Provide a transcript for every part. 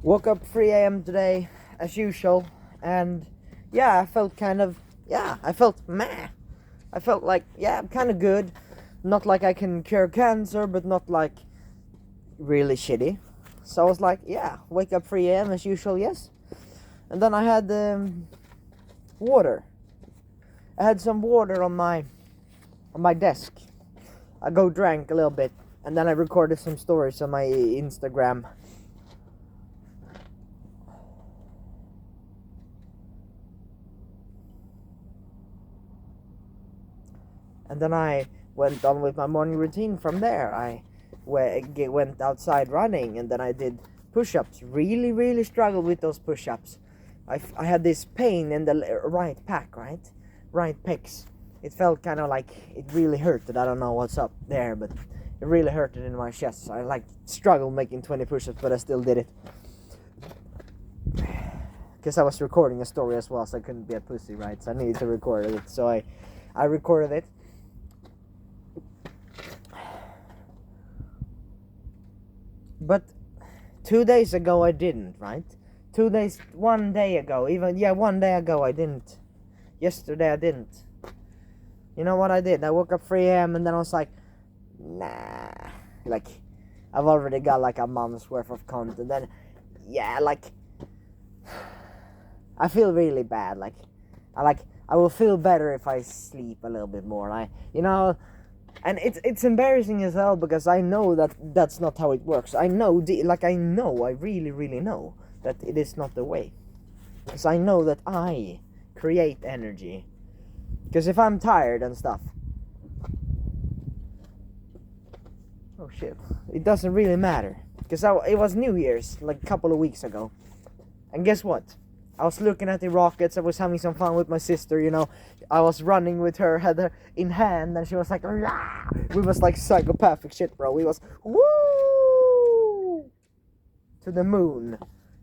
Woke up 3 a.m. today, as usual, and yeah, I felt I felt meh. I felt like, yeah, I'm kind of good. Not like I can cure cancer, but not like really shitty. So I was like, yeah, wake up 3 a.m. as usual, yes. And then I had water. I had some water on my desk. I drank a little bit, and then I recorded some stories on my Instagram. And then I went on with my morning routine from there. I went outside running, and then I did push-ups. Really struggled with those push-ups. I had this pain in the right pecs. It felt kind of like it really hurted. I don't know what's up there, but it really hurted in my chest. So I struggled making 20 push-ups, but I still did it. Because I was recording a story as well, so I couldn't be a pussy, right? So I needed to record it. So I recorded it. But 2 days ago I didn't, right? 1 day ago I didn't. Yesterday I didn't. You know what I did? I woke up 3 a.m. and then I was like, nah. Like, I've already got like a month's worth of content. Then, yeah, like, I feel really bad. I will feel better if I sleep a little bit more. And it's embarrassing as hell because I know that that's not how it works. I really know that it is not the way. Because I know that I create energy. Because if I'm tired and stuff, oh shit, it doesn't really matter. Because it was New Year's like a couple of weeks ago. And guess what? I was looking at the rockets. I was having some fun with my sister, you know. I was running with her, had her in hand, and she was like, rah! We was like psychopathic shit, bro. We was, woo! To the moon.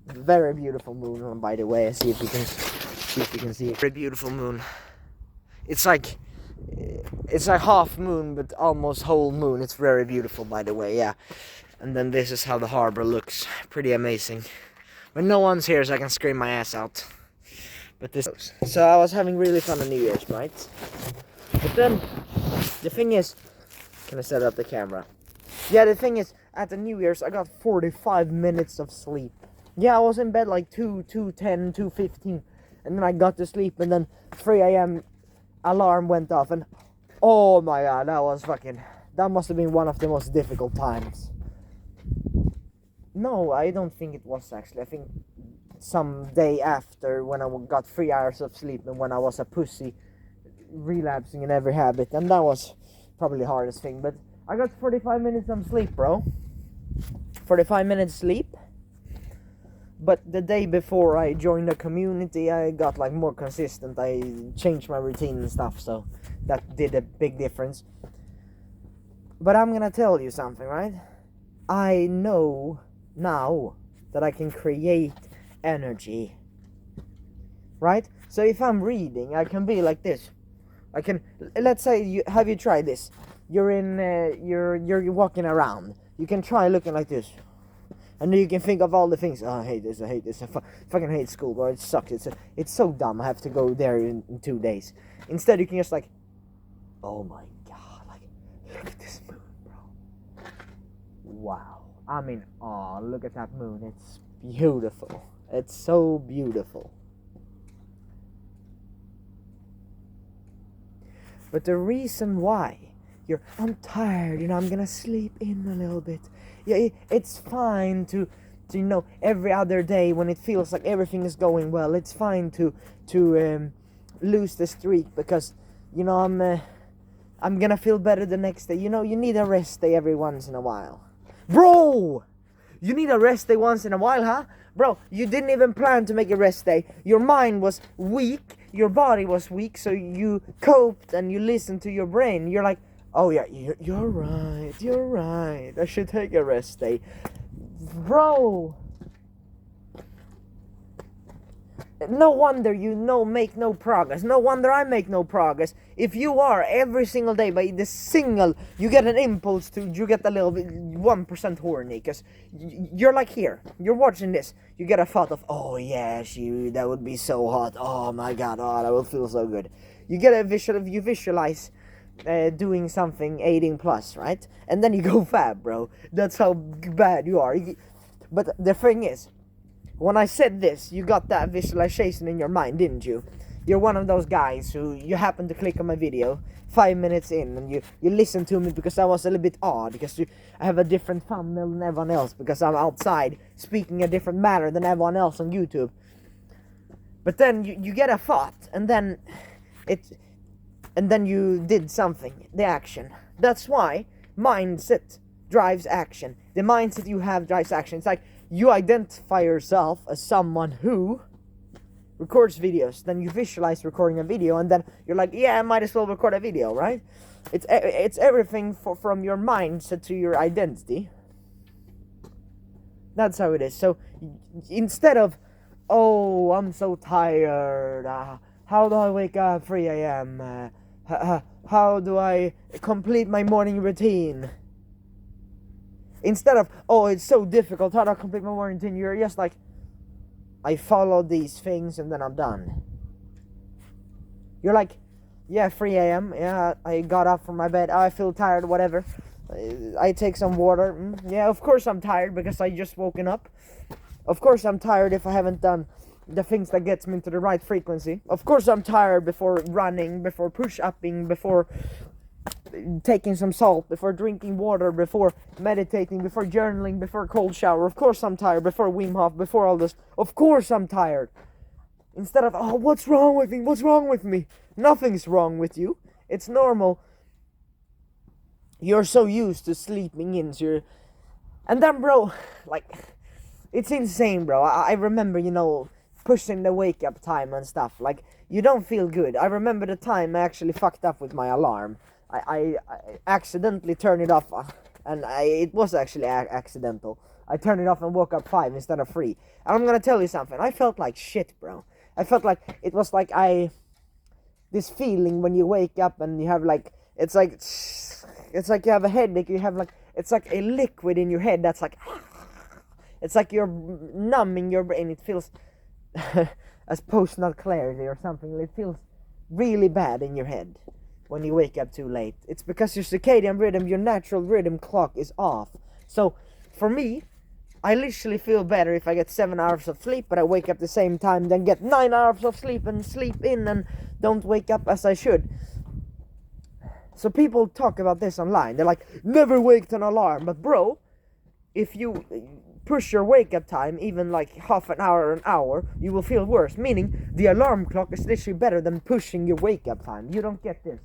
Very beautiful moon, by the way. See if you can see it. Very beautiful moon. It's like half moon, but almost whole moon. It's very beautiful, by the way, yeah. And then this is how the harbor looks. Pretty amazing. When no one's here, so I can scream my ass out. But this. So I was having really fun on New Year's, right? But then, the thing is, can I set up the camera? Yeah, the thing is, at the New Year's, I got 45 minutes of sleep. Yeah, I was in bed like 2:10, 2:15, and then I got to sleep, and then 3 a.m. alarm went off, and oh my god, that must have been one of the most difficult times. No, I don't think it was actually. I think some day after, when I got 3 hours of sleep and when I was a pussy, relapsing in every habit, and that was probably the hardest thing. But I got 45 minutes of sleep, bro. 45 minutes sleep. But the day before I joined the community, I got like more consistent. I changed my routine and stuff, so that did a big difference. But I'm gonna tell you something, right? I know now that I can create energy, right? So if I'm reading, I can be like this. I can, let's say, have you tried this? You're walking around. You can try looking like this, and then you can think of all the things. Oh, I hate this. I fucking hate school, bro. It sucks. It's so dumb. I have to go there in 2 days. Instead, you can just like, oh my god, like, look at this moon, bro. Wow. I mean, oh, look at that moon. It's beautiful. It's so beautiful. But the reason why I'm tired, I'm gonna sleep in a little bit. Yeah, it's fine to every other day when it feels like everything is going well. It's fine to lose the streak because, I'm gonna feel better the next day. You need a rest day every once in a while. Bro, you need a rest day once in a while, huh? Bro, you didn't even plan to make a rest day. Your mind was weak, your body was weak, so you coped and you listened to your brain. You're like, oh yeah, you're right. I should take a rest day. Bro, No wonder you make no progress. No wonder I make no progress. If you are every single day by the single, you get an impulse to, you get a little bit 1% horny, because you're like here, you're watching this, you get a thought of, oh yeah, that would be so hot. Oh my god, oh, that would feel so good. You get a you visualize doing something 18 plus, right? And then you go fab, bro. That's how bad you are. But the thing is, when I said this, you got that visualization in your mind, didn't you? You're one of those guys who, you happen to click on my video 5 minutes in, and you listen to me because I was a little bit odd, because I have a different thumbnail than everyone else, because I'm outside speaking a different manner than everyone else on YouTube. But then you get a thought, and then you did something, the action. That's why mindset drives action. The mindset you have drives action. It's like, you identify yourself as someone who records videos, then you visualize recording a video, and then you're like, yeah, I might as well record a video, right? It's everything from your mindset to your identity. That's how it is. So instead of, oh, I'm so tired, how do I wake up 3 a.m., how do I complete my morning routine? Instead of, oh, it's so difficult, how do I complete my morning routine? You're just like, I follow these things and then I'm done. You're like, yeah, 3 a.m., yeah, I got up from my bed, I feel tired, whatever. I take some water, yeah, of course I'm tired because I just woken up. Of course I'm tired if I haven't done the things that gets me into the right frequency. Of course I'm tired before running, before push-upping, before taking some salt, before drinking water, before meditating, before journaling, before cold shower. Of course I'm tired, before Wim Hof, before all this. Of course I'm tired. Instead of, oh, what's wrong with me? What's wrong with me? Nothing's wrong with you. It's normal. You're so used to sleeping in, so you're... And then, bro, like, it's insane, bro. I remember, pushing the wake up time and stuff. Like, you don't feel good. I remember the time I actually fucked up with my alarm. I accidentally turned it off, and it was actually accidental. I turned it off and woke up 5 instead of 3. And I'm gonna tell you something. I felt like shit, bro. I felt like it was like this feeling when you wake up and you have like, it's like you have a headache. You have like, it's like a liquid in your head that's like, it's like you're numbing your brain. It feels as post-nut clarity or something. It feels really bad in your head when you wake up too late. It's because your circadian rhythm, your natural rhythm clock is off. So for me, I literally feel better if I get 7 hours of sleep, but I wake up the same time, then get 9 hours of sleep and sleep in and don't wake up as I should. So people talk about this online. They're like, never wake to an alarm. But bro, if you push your wake up time even like half an hour or an hour, you will feel worse. Meaning the alarm clock is literally better than pushing your wake up time. You don't get this.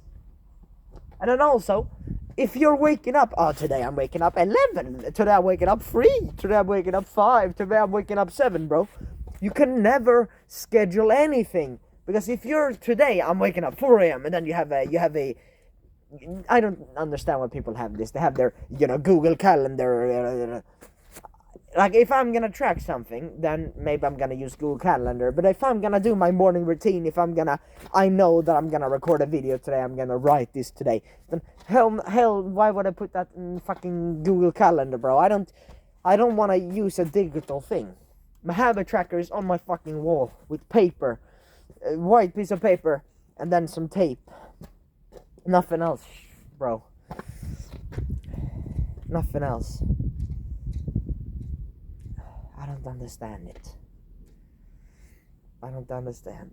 And then also, if you're waking up, oh, today I'm waking up 11, today I'm waking up 3, today I'm waking up 5, today I'm waking up 7, bro. You can never schedule anything. Because if you're, today I'm waking up 4 a.m. and then you have a, I don't understand why people have this. They have their, Google Calendar. Like, if I'm gonna track something, then maybe I'm gonna use Google Calendar. But if I'm gonna do my morning routine, I know that I'm gonna record a video today, I'm gonna write this today, then hell, why would I put that in fucking Google Calendar, bro? I don't wanna use a digital thing. My habit tracker is on my fucking wall with paper, a white piece of paper, and then some tape. Nothing else, bro. Nothing else. I don't understand it. I don't understand.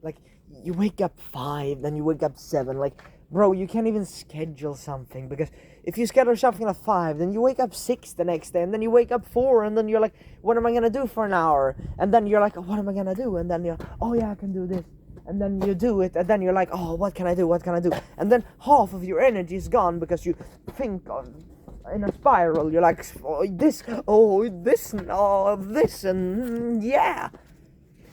Like, you wake up 5, then you wake up 7. Like, bro, you can't even schedule something. Because if you schedule something at 5, then you wake up 6 the next day. And then you wake up 4. And then you're like, what am I going to do for an hour? And then you're like, oh, what am I going to do? And then you're, oh, yeah, I can do this. And then you do it. And then you're like, oh, what can I do? What can I do? And then half of your energy is gone because you think of... in a spiral. You're like, this, and yeah.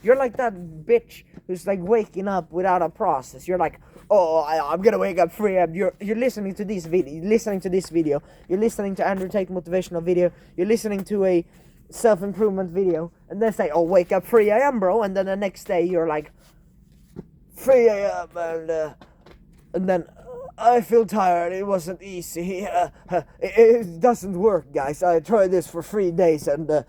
You're like that bitch who's like waking up without a process. You're like, oh, I'm gonna wake up 3 a.m. You're listening to this video. You're listening to Andrew Tate motivational video. You're listening to a self-improvement video, and they say, oh, wake up 3 a.m. bro, and then the next day you're like 3 a.m. and then I feel tired, it wasn't easy, it doesn't work, guys. I tried this for 3 days, and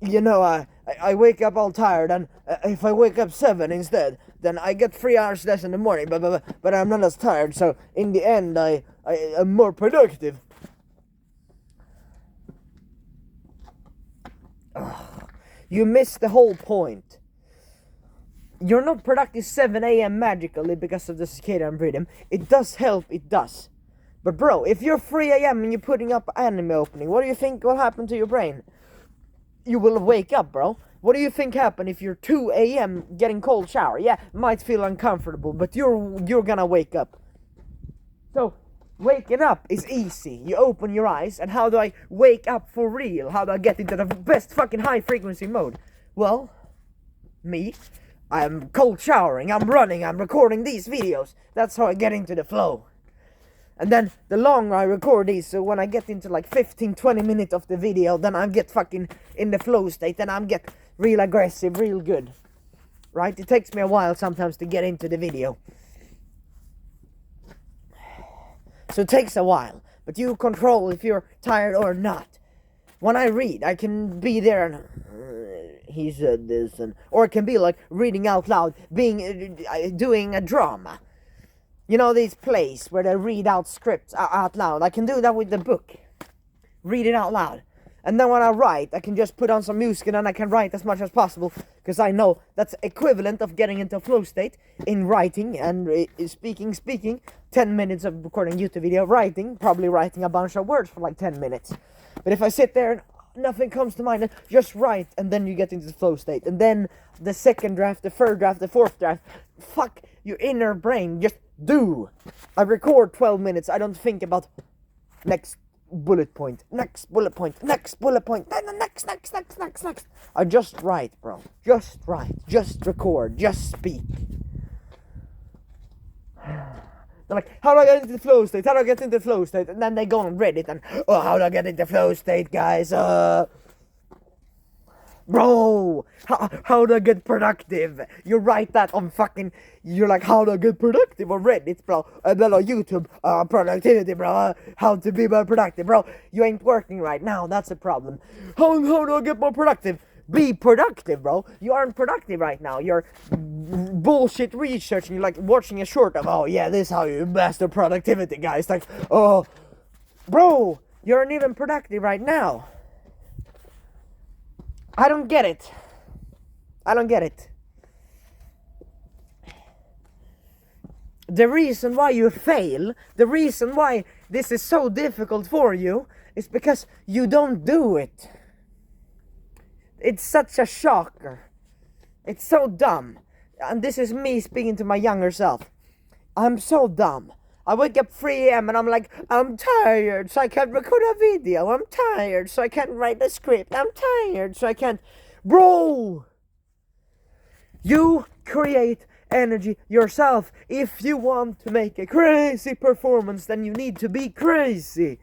you know, I wake up all tired, and if I wake up 7 instead, then I get 3 hours less in the morning, but I'm not as tired, so in the end I am more productive. Ugh. You miss the whole point. You're not productive 7 a.m. magically because of the circadian rhythm. It does help, it does. But bro, if you're 3 a.m. and you're putting up anime opening, what do you think will happen to your brain? You will wake up, bro. What do you think happen if you're 2 a.m. getting cold shower? Yeah, might feel uncomfortable, but you're gonna wake up. So, waking up is easy. You open your eyes, and how do I wake up for real? How do I get into the best fucking high frequency mode? Well, me, I'm cold showering, I'm running, I'm recording these videos. That's how I get into the flow. And then the longer I record these, so when I get into like 15-20 minutes of the video, then I get fucking in the flow state, and I'm get real aggressive, real good. Right? It takes me a while sometimes to get into the video. So it takes a while, but you control if you're tired or not. When I read, I can be there and he said this, and or it can be like reading out loud, doing a drama. You know these plays where they read out scripts out loud. I can do that with the book. Read it out loud. And then when I write, I can just put on some music and then I can write as much as possible. Because I know that's equivalent of getting into a flow state in writing and speaking. 10 minutes of recording YouTube video, probably writing a bunch of words for like 10 minutes. But if I sit there and nothing comes to mind, just write, and then you get into the flow state. And then the second draft, the third draft, the fourth draft, fuck your inner brain, just do. I record 12 minutes, I don't think about next bullet point, next bullet point, next bullet point, then the next. I just write, bro. Just write, just record, just speak. They're like, how do I get into the flow state? How do I get into the flow state? And then they go on Reddit and, oh, how do I get into the flow state, guys? Bro, how do I get productive? You write that on fucking, you're like, how do I get productive on Reddit, bro? And then on YouTube, productivity, bro. How to be more productive, bro. You ain't working right now, that's a problem. How do I get more productive? Be productive, bro. You aren't productive right now. You're bullshit researching. You're like watching a short of, oh yeah, this is how you master productivity, guys. Like, oh, bro, you aren't even productive right now. I don't get it. The reason why you fail, the reason why this is so difficult for you, is because you don't do it. It's such a shocker. It's so dumb. And this is me speaking to my younger self. I'm so dumb. I wake up 3 a.m. and I'm like, I'm tired, so I can't record a video. I'm tired, so I can't write a script. I'm tired, so I can't. Bro! You create energy yourself. If you want to make a crazy performance, then you need to be crazy.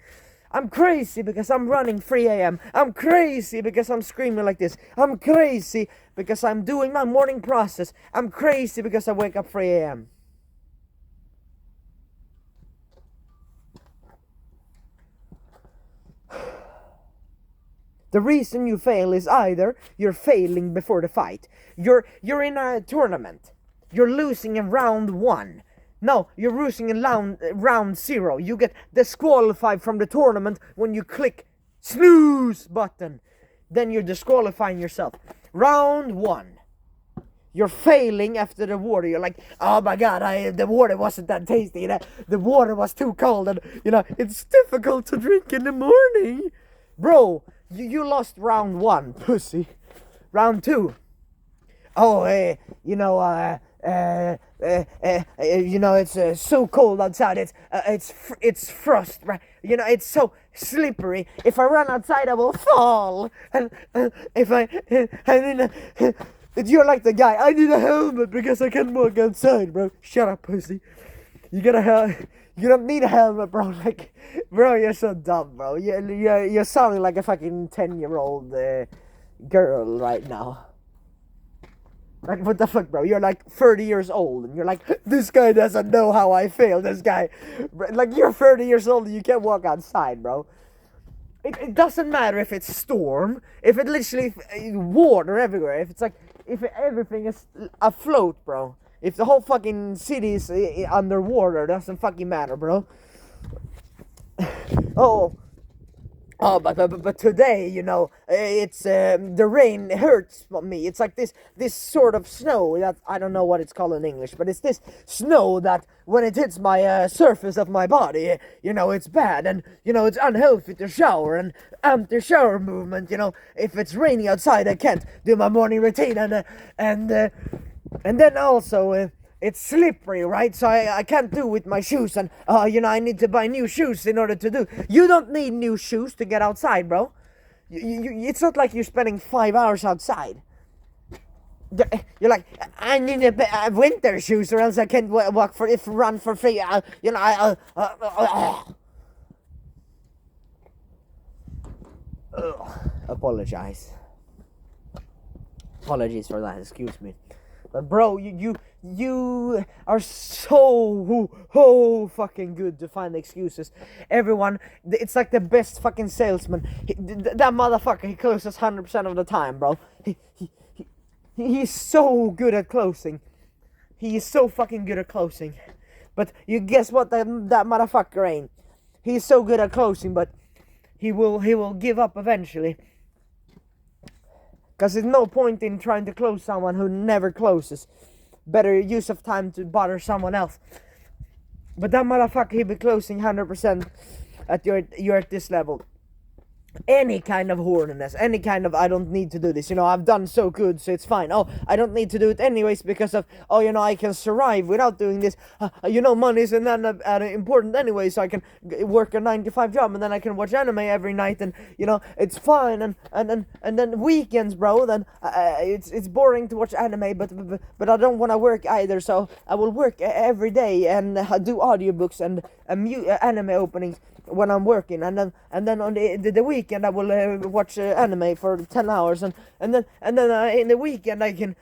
I'm crazy because I'm running 3 a.m. I'm crazy because I'm screaming like this. I'm crazy because I'm doing my morning process. I'm crazy because I wake up 3 a.m. The reason you fail is either you're failing before the fight. You're in a tournament. You're losing in round 1. No, you're losing in round 0. You get disqualified from the tournament when you click snooze button. Then you're disqualifying yourself. Round 1. You're failing after the water. You're like, oh my god, the water wasn't that tasty. The water was too cold, and it's difficult to drink in the morning. Bro, you lost round 1, pussy. Round 2. Oh, it's so cold outside. It's frost, right? It's so slippery. If I run outside, I will fall. And you're like the guy. I need a helmet because I can't walk outside, bro. Shut up, pussy. You You don't need a helmet, bro. Like, bro, you're so dumb, bro. You're sounding like a fucking 10-year-old girl right now. Like, what the fuck, bro? You're like 30 years old, and you're like, this guy doesn't know how I feel. This guy, like, you're 30 years old and you can't walk outside, bro. It doesn't matter if it's storm, if it literally water everywhere, if it's like, if everything is afloat, bro. If the whole fucking city is underwater, doesn't fucking matter, bro. But today, you know, it's the rain hurts me. It's like this sort of snow that I don't know what it's called in English, but it's this snow that when it hits my surface of my body, you know, it's bad, and you know, it's unhealthy to shower and the shower movement. You know, if it's raining outside, I can't do my morning routine, and then also. It's slippery, right? So I can't do with my shoes, and you know, I need to buy new shoes in order to do. You don't need new shoes to get outside, bro. It's not like you're spending 5 hours outside. You're like, I need a winter shoes, or else I can't run for free. You know, apologize. Apologies for that. Excuse me. But bro, you are so fucking good to find excuses. Everyone, it's like the best fucking salesman. That motherfucker, he closes 100% of the time, bro. He's so good at closing. He is so fucking good at closing. But you guess what? That motherfucker ain't. He's so good at closing, but he will give up eventually. Because there's no point in trying to close someone who never closes. Better use of time to bother someone else. But that motherfucker, he be closing 100% at you're at this level. Any kind of horniness, any kind of I don't need to do this, you know, I've done so good, so it's fine. Oh, I don't need to do it anyways because of, oh, you know, I can survive without doing this. You know, money isn't that important anyway, so I can work a 9-to-5 job, and then I can watch anime every night, and you know, it's fine. And then weekends, bro, then it's boring to watch anime, but I don't want to work either, so I will work every day and do audiobooks and anime openings when I'm working, and then on the weekend I will watch anime for 10 hours, and then in the weekend I can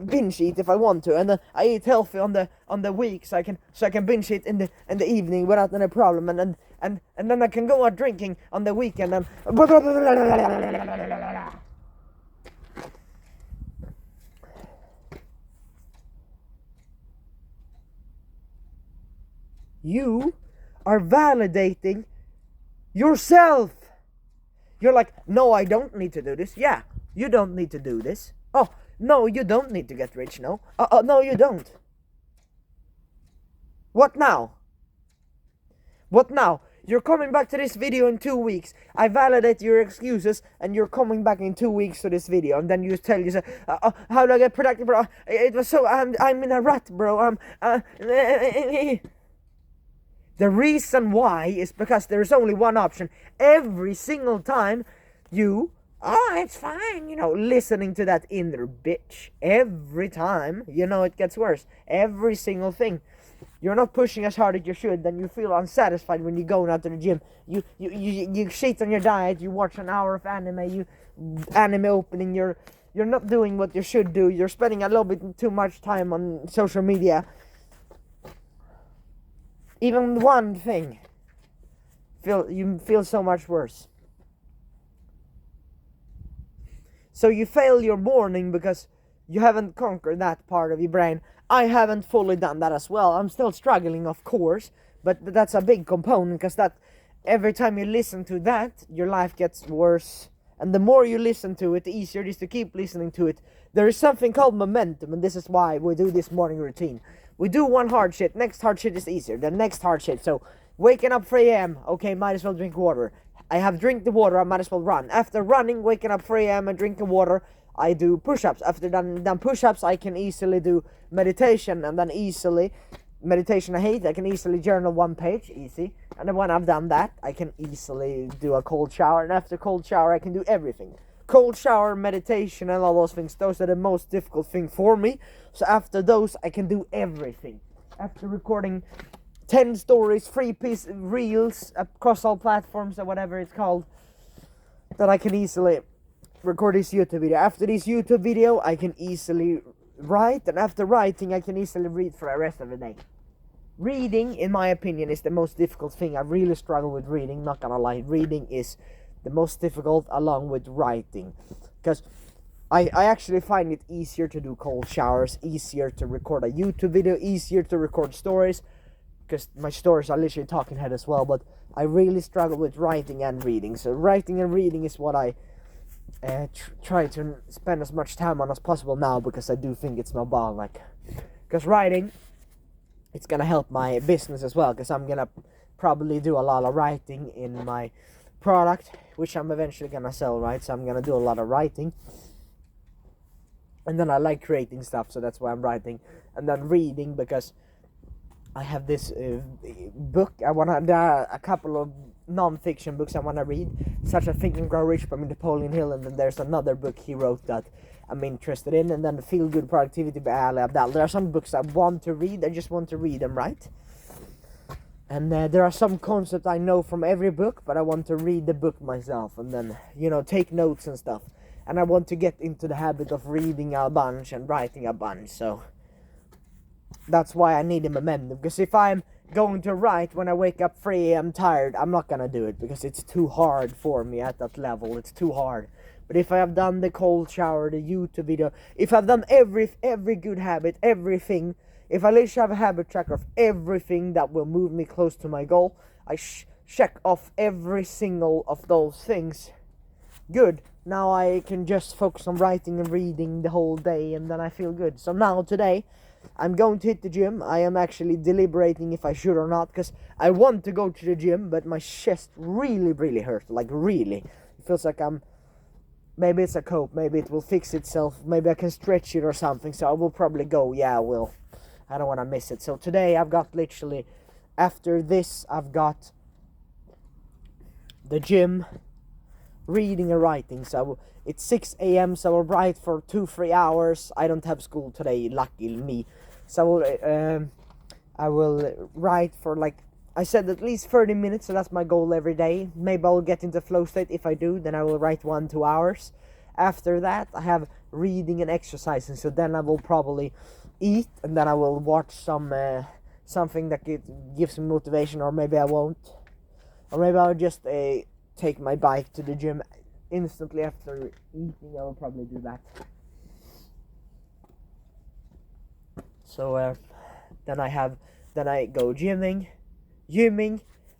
binge eat if I want to, and then I eat healthy on the week, so I can binge eat in the evening without any problem, and then I can go out drinking on the weekend, and you are validating yourself. You're like, no, I don't need to do this. Yeah, you don't need to do this. Oh, no, you don't need to get rich. No, no, you don't. What now? What now? You're coming back to this video in 2 weeks. I validate your excuses, and you're coming back in 2 weeks to this video, and then you tell yourself, how do I get productive, bro? It was so, I'm in a rut, bro. The reason why is because there's only one option. Every single time you, it's fine, you know, listening to that inner bitch. Every time, you know, it gets worse. Every single thing. You're not pushing as hard as you should, then you feel unsatisfied when you're going out to the gym. You shit on your diet, you watch an hour of anime, anime opening, you're not doing what you should do. You're spending a little bit too much time on social media. Even one thing, you feel so much worse. So you fail your morning because you haven't conquered that part of your brain. I haven't fully done that as well. I'm still struggling, of course, but that's a big component, because that every time you listen to that, your life gets worse. And the more you listen to it, the easier it is to keep listening to it. There is something called momentum, and this is why we do this morning routine. We do one hard shit, next hard shit is easier, the next hard shit. So, waking up 3 a.m, okay, might as well drink water. I have drink the water, I might as well run. After running, waking up 3 a.m. and drinking water, I do push-ups. After done push-ups, I can easily do meditation, and then meditation I hate, I can easily journal 1 page, easy. And then when I've done that, I can easily do a cold shower, and after cold shower, I can do everything. Cold shower, meditation, and all those things, those are the most difficult thing for me. So after those, I can do everything. After recording 10 stories, 3-piece reels across all platforms or whatever it's called, that I can easily record this YouTube video. After this YouTube video, I can easily write, and after writing, I can easily read for the rest of the day. Reading, in my opinion, is the most difficult thing. I really struggle with reading, not gonna lie. Reading is the most difficult along with writing, because I actually find it easier to do cold showers, easier to record a YouTube video, easier to record stories, because my stories are literally talking head as well, but I really struggle with writing and reading. So writing and reading is what I try to spend as much time on as possible now, because I do think it's my bottleneck. Because writing, it's gonna help my business as well, because I'm gonna probably do a lot of writing in my product, which I'm eventually gonna sell, right? So I'm gonna do a lot of writing, and then I like creating stuff, so that's why I'm writing. And then reading, because I have this book, there are a couple of non-fiction books I want to read, such as Think and Grow Rich by Napoleon Hill, and then there's another book he wrote that I'm interested in, and then Feel Good Productivity by Ali Abdaal. There are some books I want to read, I just want to read them, right? And there are some concepts I know from every book, but I want to read the book myself, and then, take notes and stuff. And I want to get into the habit of reading a bunch and writing a bunch, so that's why I need a momentum. Because if I'm going to write when I wake up 3 a.m. tired, I'm not gonna do it, because it's too hard for me at that level. It's too hard. But if I have done the cold shower, the YouTube video, if I've done every good habit, everything, if I literally have a habit tracker of everything that will move me close to my goal, I check off every single of those things. Good. Now I can just focus on writing and reading the whole day, and then I feel good. So now today, I'm going to hit the gym. I am actually deliberating if I should or not, because I want to go to the gym, but my chest really hurts. Like, really. It feels like maybe it's a cope, maybe it will fix itself, maybe I can stretch it or something, so I will probably go. Yeah, I will. I don't want to miss it. So today I've got literally, after this, I've got the gym, reading and writing. So it's 6 a.m. so I'll write for 2-3 hours. I don't have school today, lucky me. So I will write for, like I said, at least 30 minutes. So that's my goal every day. Maybe I'll get into flow state. If I do, then I will write 1-2 hours. After that, I have reading and exercising. So then I will probably eat, and then I will watch something that gives me motivation, or maybe I won't, or maybe I'll just take my bike to the gym instantly after eating. I will probably do that. So then I go gymming.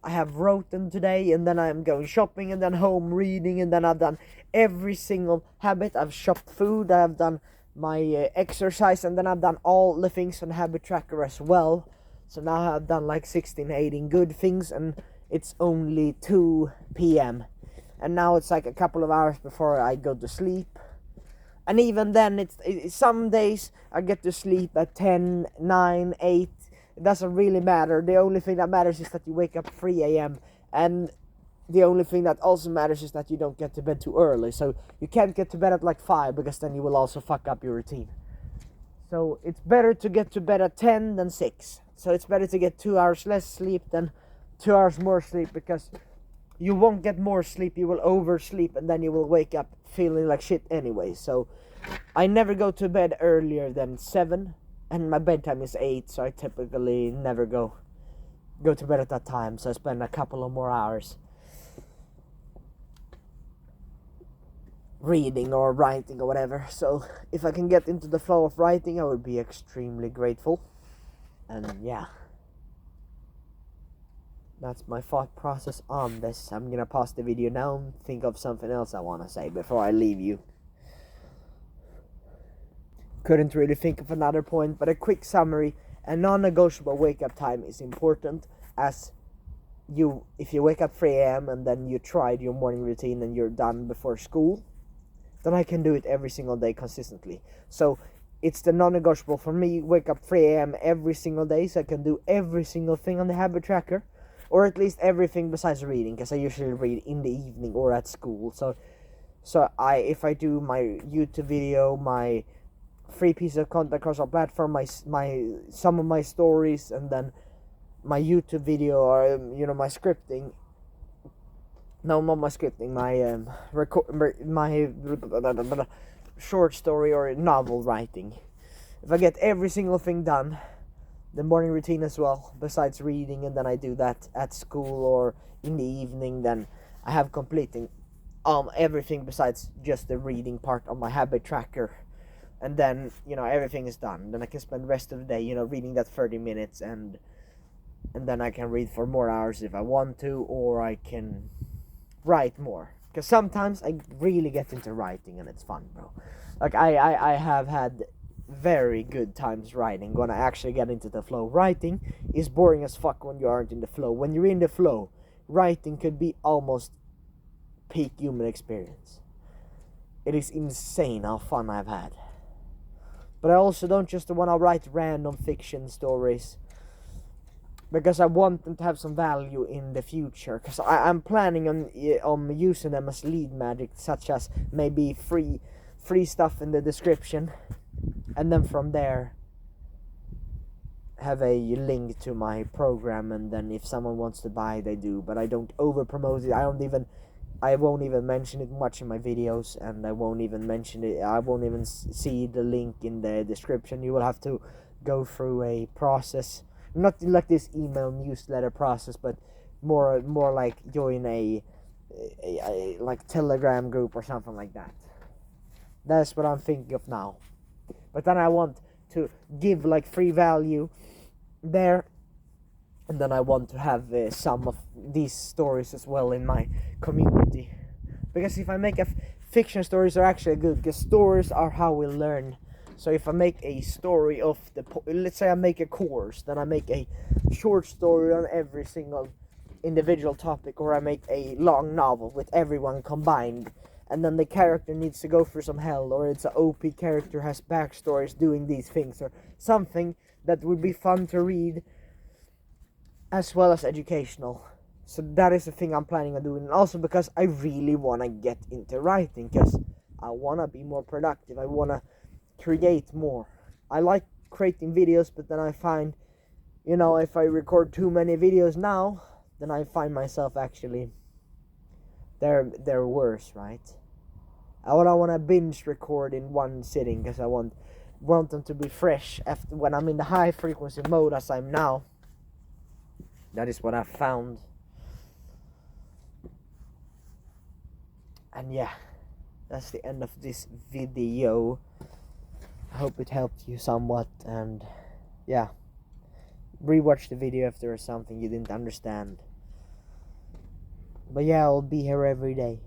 I have roten today, and then I'm going shopping, and then home reading, and then I've done every single habit. I've shopped food, I've done my exercise, and then I've done all the things on habit tracker as well. So now I've done like 16-18 good things, and it's only 2 p.m. and now it's like a couple of hours before I go to sleep. And even then, it's some days I get to sleep at 10, 9, 8. It doesn't really matter. The only thing that matters is that you wake up 3 a.m. And the only thing that also matters is that you don't get to bed too early. So you can't get to bed at like 5, because then you will also fuck up your routine. So it's better to get to bed at 10 than 6. So it's better to get 2 hours less sleep than 2 hours more sleep, because you won't get more sleep, you will oversleep, and then you will wake up feeling like shit anyway. So I never go to bed earlier than 7, and my bedtime is 8, so I typically never go to bed at that time. So I spend a couple of more hours reading or writing or whatever. So if I can get into the flow of writing, I would be extremely grateful. And yeah, that's my thought process on this. I'm gonna pause the video now and think of something else I want to say before I leave you. Couldn't really think of another point, but a quick summary. A non-negotiable wake-up time is important, as if you wake up 3 a.m. and then you tried your morning routine and you're done before school, then I can do it every single day consistently. So it's the non-negotiable for me. Wake up 3 a.m. every single day, so I can do every single thing on the habit tracker, or at least everything besides reading, because I usually read in the evening or at school. So if I do my YouTube video, my 3 pieces of content across our platform, some of my stories, and then my YouTube video or my scripting. No, not my scripting. My short story or novel writing. If I get every single thing done, the morning routine as well, besides reading, and then I do that at school or in the evening, then I have completing everything besides just the reading part on my habit tracker, and then everything is done. Then I can spend the rest of the day reading that 30 minutes, and then I can read for more hours if I want to, or I can write more, because sometimes I really get into writing and it's fun, bro. Like I have had very good times writing when I actually get into the flow. Writing is boring as fuck when you aren't in the flow. When you're in the flow, writing could be almost peak human experience. It is insane how fun I've had. But I also don't just want to write random fiction stories, because I want them to have some value in the future. Because I'm planning on using them as lead magic, such as maybe free stuff in the description, and then from there have a link to my program, and then if someone wants to buy, they do. But I don't over promote it. I won't even mention it much in my videos, and I won't even mention it. I won't even see the link in the description. You will have to go through a process, not like this email newsletter process, but more like join a like Telegram group or something like that. That's what I'm thinking of now. But then I want to give like free value there, and then I want to have some of these stories as well in my community. Because if I make fiction stories are actually good, because stories are how we learn. So if I make a story of let's say I make a course, then I make a short story on every single individual topic, or I make a long novel with everyone combined, and then the character needs to go through some hell, or it's an OP character has backstories doing these things, or something that would be fun to read as well as educational. So that is the thing I'm planning on doing. And also because I really want to get into writing, because I want to be more productive. I want to create more. I like creating videos, but then I find if I record too many videos now, then I find myself actually they're worse, right? I don't want to binge record in one sitting, because I want them to be fresh after when I'm in the high frequency mode as I'm now. That is what I've found. And yeah, that's the end of this video. I hope it helped you somewhat, and yeah, rewatch the video if there is something you didn't understand. But yeah, I'll be here every day.